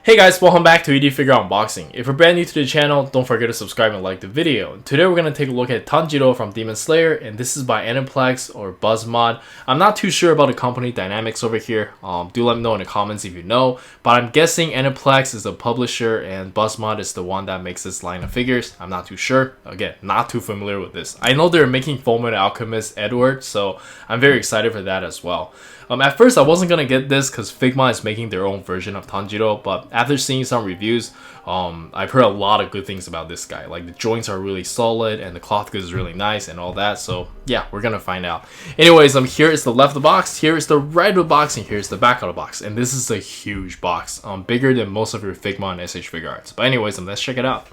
Hey guys, welcome back to ED Figure Unboxing. If you're brand new to the channel, don't forget to subscribe and like the video. Today we're going to take a look at Tanjiro from Demon Slayer, and this is by Aniplex or Buzzmod. I'm not too sure about the company dynamics over here. Do let me know in the comments if you know, but I'm guessing Aniplex is the publisher and Buzzmod is the one that makes this line of figures. I'm not too sure. Again, not too familiar with this. I know they're making Fullmetal Alchemist Edward, so I'm very excited for that as well. At first I wasn't going to get this because Figma is making their own version of Tanjiro, but after seeing some reviews, I've heard a lot of good things about this guy. Like the joints are really solid and the cloth goods is really nice and all that, so yeah, we're gonna find out. Anyways, here is the left of the box, here is the right of the box, and here's the back of the box. And this is a huge box, bigger than most of your Figma and SH Figure Arts. But anyways, let's check it out.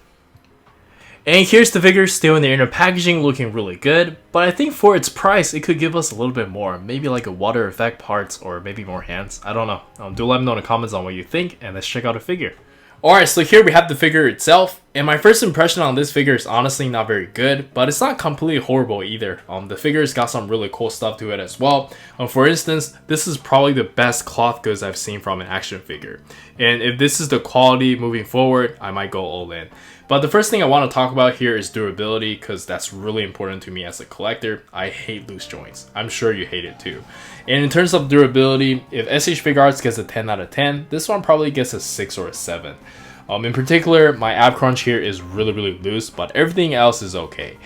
And here's the figure still in the inner packaging, looking really good, but I think for its price, it could give us a little bit more. Maybe like a water effect parts or maybe more hands. I don't know. Do let me know in the comments on what you think, and let's check out the figure. Alright, so here we have the figure itself, and my first impression on this figure is honestly not very good, but it's not completely horrible either. The figure's got some really cool stuff to it as well. For instance, this is probably the best cloth goods I've seen from an action figure. And if this is the quality moving forward, I might go all in. But the first thing I want to talk about here is durability, because that's really important to me as a collector. I hate loose joints. I'm sure you hate it too. And in terms of durability, if SH Figure Arts gets a 10 out of 10, this one probably gets a 6 or a 7. In particular, my ab crunch here is really loose, but everything else is okay.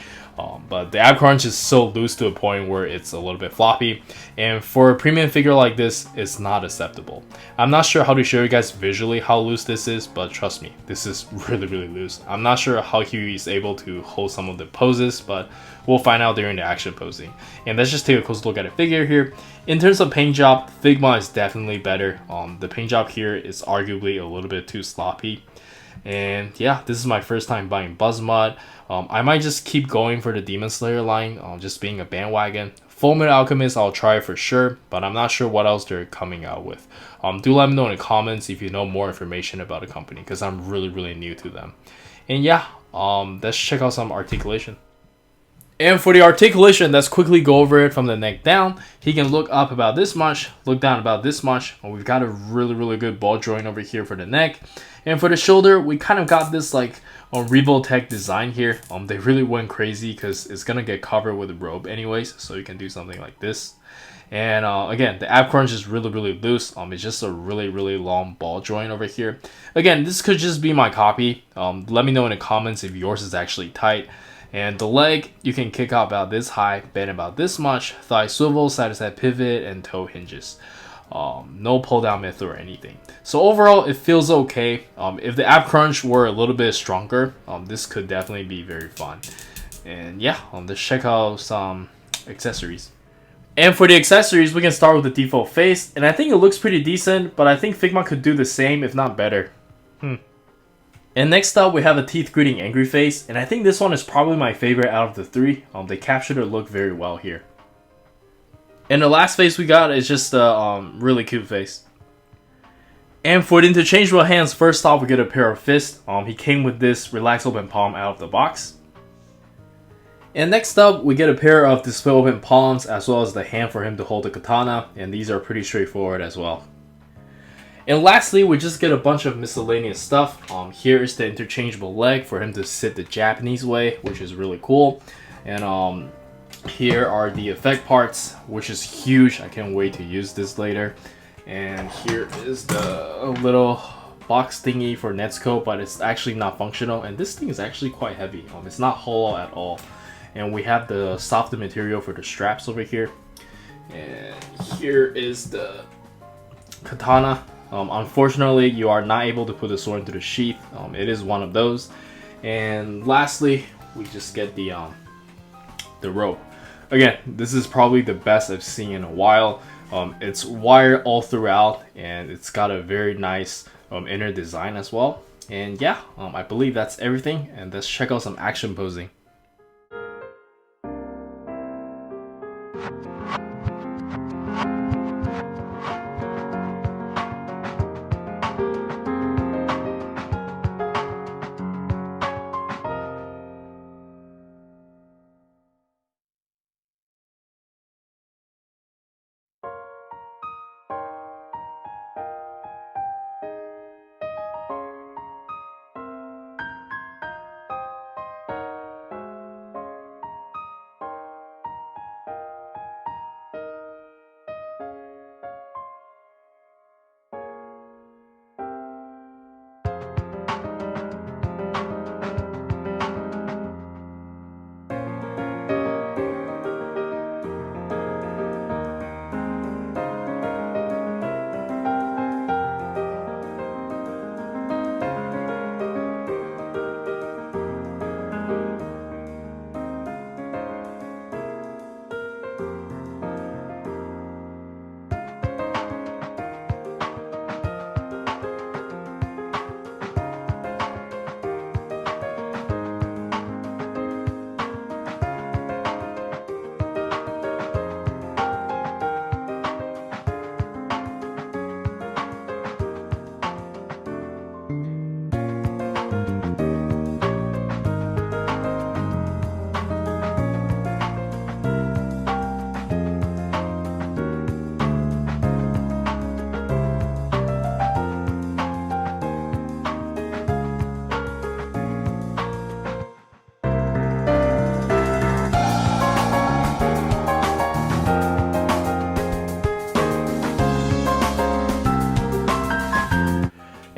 But the ab crunch is so loose to a point where it's a little bit floppy, and for a premium figure like this, it's not acceptable. I'm not sure how to show you guys visually how loose this is, but trust me, this is really loose. I'm not sure how he is able to hold some of the poses, but we'll find out during the action posing. And let's just take a close look at the figure here. In terms of paint job, Figma is definitely better. The paint job here is arguably a little bit too sloppy. And yeah, this is my first time buying Buzzmod. I might just keep going for the Demon Slayer line, just being a bandwagon. Fullmetal Alchemist I'll try for sure, but I'm not sure what else they're coming out with. Do let me know in the comments if you know more information about the company, because I'm really new to them. And yeah, let's check out some articulation. And for the articulation, let's quickly go over it from the neck down. He can look up about this much, look down about this much. We've got a really good ball joint over here for the neck. And for the shoulder, we kind of got this like Revoltech design here. They really went crazy because it's gonna get covered with a robe anyways, so you can do something like this. And again, the ab crunch is really loose. It's just a really long ball joint over here. Again, this could just be my copy. Let me know in the comments if yours is actually tight. And the leg, you can kick out about this high, bend about this much, thigh swivel, side to side pivot, and toe hinges. No pull down method or anything. So overall, it feels okay. If the ab crunch were a little bit stronger, this could definitely be very fun. And yeah, let's check out some accessories. And for the accessories, we can start with the default face, and I think it looks pretty decent, but I think Figma could do the same, if not better. And next up, we have a teeth-gritting angry face, and I think this one is probably my favorite out of the three. They captured the look very well here. And the last face we got is just a really cute face. And for the interchangeable hands, first off, we get a pair of fists. He came with this relax open palm out of the box. And next up, we get a pair of display open palms, as well as the hand for him to hold the katana, and these are pretty straightforward as well. And lastly, we just get a bunch of miscellaneous stuff. Here is the interchangeable leg for him to sit the Japanese way, which is really cool. And here are the effect parts, which is huge. I can't wait to use this later. And here is the little box thingy for Netsuko, but it's actually not functional. And this thing is actually quite heavy. It's not hollow at all. And we have the softer material for the straps over here. And here is the katana. Unfortunately, you are not able to put the sword into the sheath. It is one of those. And lastly, we just get the rope. Again, this is probably the best I've seen in a while. It's wired all throughout, and it's got a very nice inner design as well. And yeah, I believe that's everything. And let's check out some action posing.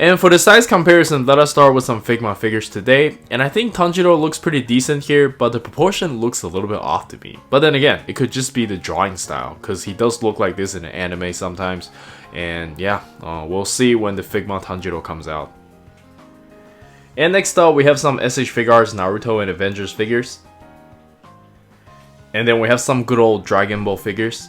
And for the size comparison, let us start with some Figma figures today. And I think Tanjiro looks pretty decent here, but the proportion looks a little bit off to me. But then again, it could just be the drawing style, because he does look like this in an anime sometimes. And yeah, we'll see when the Figma Tanjiro comes out. And next up, we have some SH Figuarts Naruto and Avengers figures. And then we have some good old Dragon Ball figures.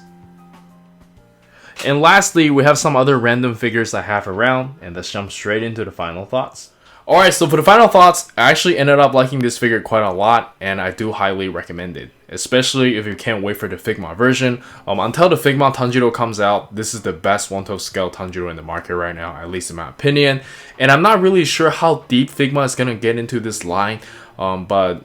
And lastly, we have some other random figures I have around, and let's jump straight into the final thoughts. Alright, so for the final thoughts, I actually ended up liking this figure quite a lot, and I do highly recommend it. Especially if you can't wait for the Figma version. Until the Figma Tanjiro comes out, this is the best 1/12 scale Tanjiro in the market right now, at least in my opinion. And I'm not really sure how deep Figma is gonna get into this line, but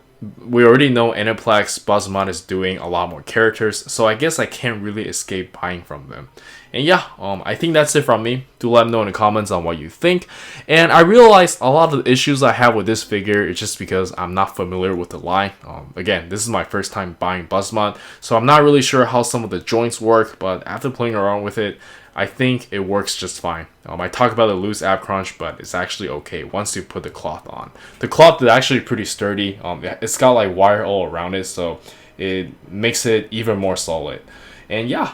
we already know Aniplex Buzzmod is doing a lot more characters, so I guess I can't really escape buying from them. And yeah, I think that's it from me. Do let me know in the comments on what you think. And I realized a lot of the issues I have with this figure is just because I'm not familiar with the line. Again, this is my first time buying Buzzmod, so I'm not really sure how some of the joints work, but after playing around with it, I think it works just fine. I talk about the loose ab crunch, but it's actually okay once you put the cloth on. The cloth is actually pretty sturdy. It's got like wire all around it, so it makes it even more solid. And yeah,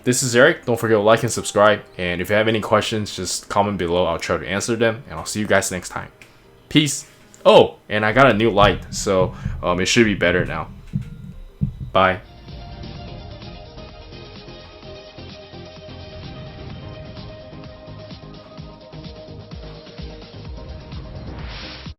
this is Eric. Don't forget to like and subscribe. And if you have any questions, just comment below. I'll try to answer them. And I'll see you guys next time. Peace. Oh, and I got a new light, so it should be better now. Bye.